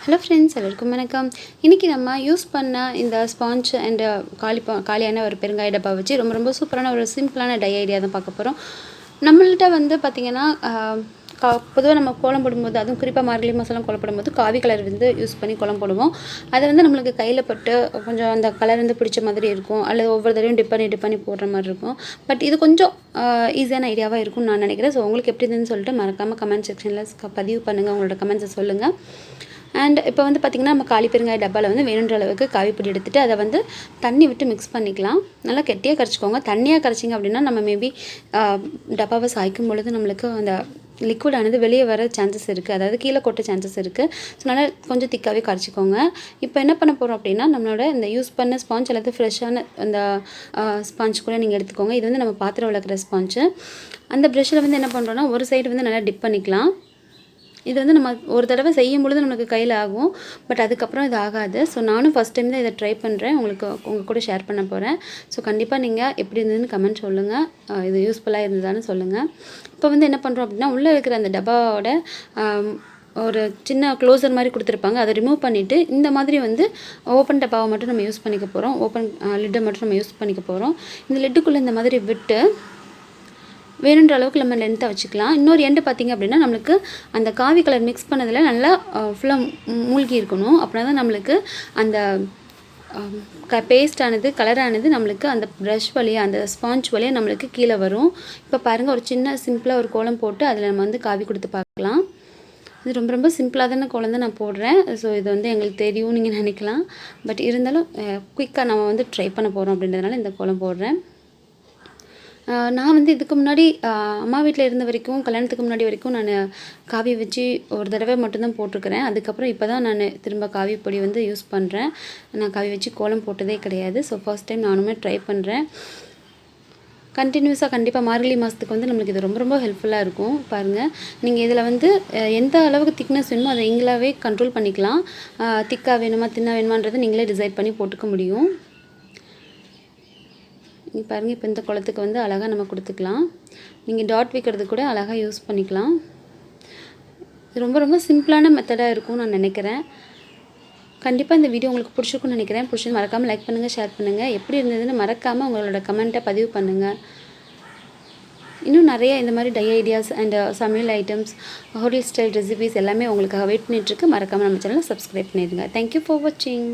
Hello friends, எல்லாருக்கும் வணக்கம். இன்றைக்கி நம்ம யூஸ் பண்ண இந்த ஸ்பாஞ்ச் அண்ட் காலியான ஒரு பெருங்காய டப்பா வச்சு ரொம்ப சூப்பரான ஒரு சிம்பிளான டை ஐடியா தான் பார்க்க போகிறோம். நம்மள்கிட்ட பார்த்திங்கன்னா பொதுவாக நம்ம கோலம் போடும்போது, அதுவும் குறிப்பாக மார்கழி மாதம்லாம் கோலம் போடும்போது காவி கலர் யூஸ் பண்ணி கோலம் போடுவோம். அதை நம்மளுக்கு கையில் பட்டு கொஞ்சம் அந்த கலர் பிடிச்ச மாதிரி இருக்கும், அல்லது ஒவ்வொரு தடவையும் டிப் பண்ணி போடுற மாதிரி இருக்கும். பட் இது கொஞ்சம் ஈஸியான ஐடியாவாக இருக்கும்னு நான் நினைக்கிறேன். ஸோ உங்களுக்கு எப்படி இருந்துன்னு சொல்லிட்டு மறக்காமல் கமெண்ட் செக்ஷனில் பதிவு பண்ணுங்கள், உங்களோட கமெண்ட்ஸை சொல்லுங்கள். அண்ட் இப்போ பார்த்திங்கன்னா நம்ம காலி பெருங்காய டப்பாவில் வேணுன்ற அளவுக்கு காவி பொடி எடுத்துகிட்டு அதை தண்ணி விட்டு மிக்ஸ் பண்ணிக்கலாம். நல்லா கெட்டியாக கரைச்சிக்கோங்க. தண்ணியாக கரைச்சிங்க அப்படின்னா நம்ம மேபி டப்பாவை சாய்க்கும் பொழுது நம்மளுக்கு அந்த லிக்விடானது வெளியே வர சான்சஸ் இருக்குது, அதாவது கீழே கொட்ட சான்சஸ் இருக்குது. ஸோ அதனால் கொஞ்சம் திக்காகவே கரைச்சிக்கோங்க. இப்போ என்ன பண்ண போகிறோம் அப்படின்னா, நம்மளோட இந்த யூஸ் பண்ண ஸ்பாஞ்ச் அல்லது ஃப்ரெஷ்ஷான அந்த ஸ்பாஞ்ச் கூட நீங்கள் எடுத்துக்கோங்க. இது நம்ம பாத்திரம் விளக்குற ஸ்பாஞ்சு. அந்த ப்ரெஷ்ஷில் என்ன பண்ணுறோன்னா, ஒரு சைடு நல்லா டிப் பண்ணிக்கலாம். இது நம்ம ஒரு தடவை செய்யும் பொழுது நம்மளுக்கு கையில் ஆகும், பட் அதுக்கப்புறம் இது ஆகாது. ஸோ நானும் ஃபஸ்ட் டைம் தான் இதை ட்ரை பண்ணுறேன், உங்கள் கூட ஷேர் பண்ண போகிறேன். ஸோ கண்டிப்பாக நீங்கள் எப்படி இருந்ததுன்னு கமெண்ட் சொல்லுங்கள், இது யூஸ்ஃபுல்லாக இருந்ததான்னு சொல்லுங்கள். இப்போ என்ன பண்ணுறோம் அப்படின்னா, உள்ளே இருக்கிற அந்த டப்பாவோட ஒரு சின்ன க்ளோசர் மாதிரி கொடுத்துருப்பாங்க, அதை ரிமூவ் பண்ணிவிட்டு இந்த மாதிரி ஓப்பன் டப்பாவை மட்டும் நம்ம யூஸ் பண்ணிக்க போகிறோம். ஓப்பன் லிட்டை மட்டும் நம்ம யூஸ் பண்ணிக்க போகிறோம். இந்த லிட்டுக்குள்ளே இந்த மாதிரி விட்டு வேணுன்ற அளவுக்கு நம்ம லென்த்தை வச்சுக்கலாம். இன்னொரு எண்டு பார்த்திங்க அப்படின்னா, நம்மளுக்கு அந்த காவி கலர் மிக்ஸ் பண்ணதில் நல்லா ஃபுல்லாக மூழ்கி இருக்கணும். அப்படின்னா தான் நம்மளுக்கு அந்த பேஸ்டானது கலரானது நம்மளுக்கு அந்த ப்ரஷ் வழியாக, அந்த ஸ்பாஞ்ச் வழியாக நம்மளுக்கு கீழே வரும். இப்போ பாருங்கள், ஒரு சின்ன சிம்பிளாக ஒரு கோலம் போட்டு அதில் நம்ம காவி கொடுத்து பார்க்கலாம். இது ரொம்ப சிம்பிளாக தானே கோலம் தான் நான் போடுறேன். ஸோ இது எங்களுக்கு தெரியும் நீங்கள் நினைக்கலாம், பட் இருந்தாலும் குயிக்காக நம்ம ட்ரை பண்ண போகிறோம் அப்படின்றதுனால இந்த கோலம் போடுறேன். நான் இதுக்கு முன்னாடி அம்மா வீட்டில் இருந்த வரைக்கும், கல்யாணத்துக்கு முன்னாடி வரைக்கும் நான் காவி வச்சு ஒரு தடவை மட்டும்தான் போட்டிருக்கிறேன். அதுக்கப்புறம் இப்போ தான் நான் திரும்ப காவி பொடி யூஸ் பண்ணுறேன். நான் காவி வச்சு கோலம் போட்டதே கிடையாது. ஸோ ஃபர்ஸ்ட் டைம் நானுமே ட்ரை பண்ணுறேன். கண்டினியூஸாக கண்டிப்பாக மார்கழி மாதத்துக்கு நம்மளுக்கு இது ரொம்ப ஹெல்ப்ஃபுல்லாக இருக்கும். பாருங்கள், நீங்கள் இதில் எந்த அளவுக்கு திக்னஸ் வேணுமோ அதை நீங்களாகவே கண்ட்ரோல் பண்ணிக்கலாம். திக்காக வேணுமா தின்னா வேணுமான்றதை நீங்களே டிசைட் பண்ணி போட்டுக்க முடியும். பாருங்கள், இப்போ இந்த குளத்துக்கு அழகாக நம்ம கொடுத்துக்கலாம். நீங்கள் டாட் வைக்கிறது கூட அழகாக யூஸ் பண்ணிக்கலாம். இது ரொம்ப சிம்பிளான மெத்தடாக இருக்கும்னு நான் நினைக்கிறேன். கண்டிப்பாக இந்த வீடியோ உங்களுக்கு பிடிச்சிருக்குன்னு நினைக்கிறேன். பிடிச்சி மறக்காமல் லைக் பண்ணுங்கள், ஷேர் பண்ணுங்கள். எப்படி இருந்ததுன்னு மறக்காமல் உங்களோட கமெண்ட்டை பதிவு பண்ணுங்கள். இன்னும் நிறைய இந்த மாதிரி டை ஐடியாஸ் அண்ட் சமையல் ஐட்டம்ஸ், ஹோட்டல் ஸ்டைல் ரெசிபீஸ் எல்லாமே உங்களுக்காக வெயிட் பண்ணிகிட்ருக்கு. மறக்காமல் நம்ம சேனலை சப்ஸ்கிரைப் பண்ணிடுங்க. தேங்க்யூ ஃபார் வாட்சிங்.